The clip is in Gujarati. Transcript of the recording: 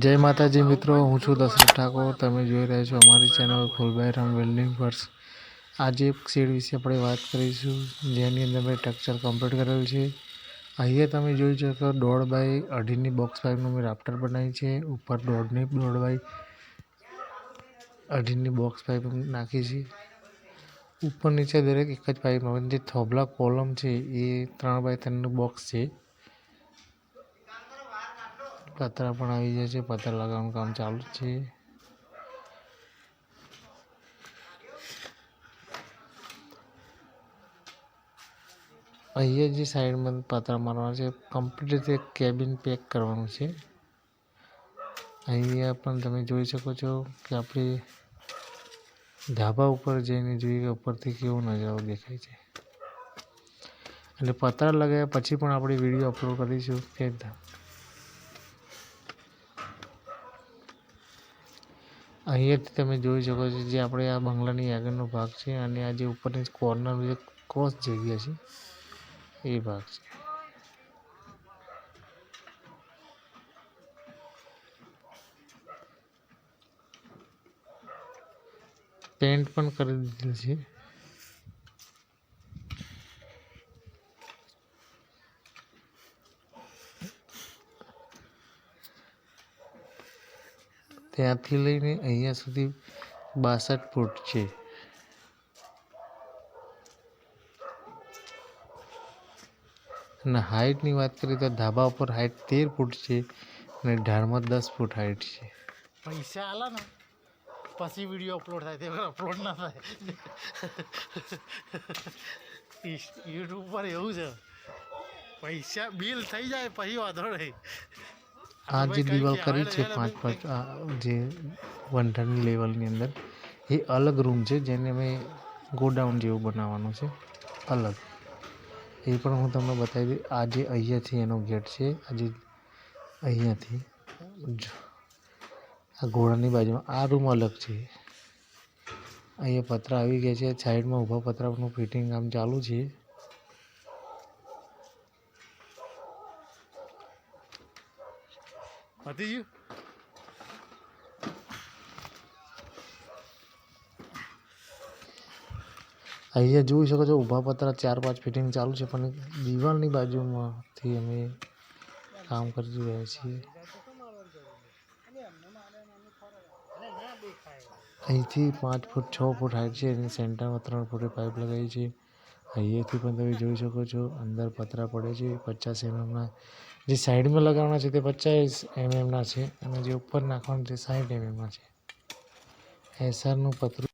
જય માતાજી મિત્રો, હું છું દશરથ ઠાકોર. તમે જોઈ રહ્યા છો અમારી ચેનલ ફૂલબાઈરામ વેલ્ડિંગ વર્સ. આજે એક શેડ વિશે આપણે વાત કરીશું, જેની અંદર મેં ટેક્સચર કમ્પ્લીટ કરેલ છે. અહીંયા તમે જોઈ શકો 1.5 બાય 2.5ની બોક્સ પાઇપનું મેં રાફ્ટર બનાવી છે. ઉપર 1.5 બાય 2.5ની બોક્સ પાઇપ નાખી છે. ઉપર નીચે દરેક એક જ પાઇપમાં જે થોભલા કોલમ છે એ 3 બાય 3નું બોક્સ છે. પતરા પણ આવી જાય છે. પતરા લગાવવાનું કામ ચાલુ છે. અહીંયા જે સાઈડમાં પતરા મારવાના છે, કમ્પ્લીટ રીતે કેબિન પેક કરવાનું છે. અહીંયા પણ તમે જોઈ શકો છો કે આપણે ધાબા ઉપર જઈને જોઈએ કે ઉપરથી કેવો નજારો દેખાય છે. એટલે પતરા લગાવ્યા પછી પણ આપણે વિડીયો અપલોડ કરીશું કે અહીંયાથી તમે જોઈ શકો છો જે આપણે આ બંગલાની આગળનો ભાગ છે અને આ જે ઉપરની કોર્નર જે ક્રોસ જગ્યા છે એ ભાગ છે. પેન્ટ પણ કરી દીધેલ છે. ત્યાંથી લઈને અહીંયા સુધી 62 ફૂટ છે. અને હાઇટની વાત કરીએ તો ધાબા ઉપર હાઇટ 13 ફૂટ છે અને ઢાળમાં 10 ફૂટ હાઇટ છે. પૈસા આલા ને પછી વિડીયો અપલોડ થાય, તે અપલોડ ના થાય. યુટ્યુબ પર એવું છે, પૈસા બિલ થઈ જાય પછી વાંધો નહીં. આ જે દિવાલ કરી છે 5 જે વંઢાની લેવલની અંદર, એ અલગ રૂમ છે જેને અમે ગોડાઉન જેવું બનાવવાનું છે અલગ. એ પણ હું તમને બતાવી દઉં. આ જે અહીંયાથી એનો ગેટ છે, આજે અહીંયાથી આ ઘોડાની બાજુમાં આ રૂમ અલગ છે. અહીંયા પતરા આવી ગયા છે. સાઈડમાં ઊભા પતરાનું ફિટિંગ કામ ચાલુ છે. પતી ગયું. અહીંયા જોઈ શકો છો ઊભા પતરા 4-5 ફિટિંગ ચાલુ છે, પણ દિવાલની બાજુમાંથી અમે કામ કરી રહ્યા છીએ. અહીંથી 5 ફૂટ 6 ફૂટ હાઈટ છે અને સેન્ટરમાં 3 ફૂટે પાઇપ લગાવી છે. અહીંયાથી પણ તમે જોઈ શકો છો અંદર પતરા પડે છે 50 mm. જે સાઈડમાં લગાવવાના છે તે 50 mm છે અને જે ઉપર નાખવાનું છે 60 mm છે. એસઆરનું પતરું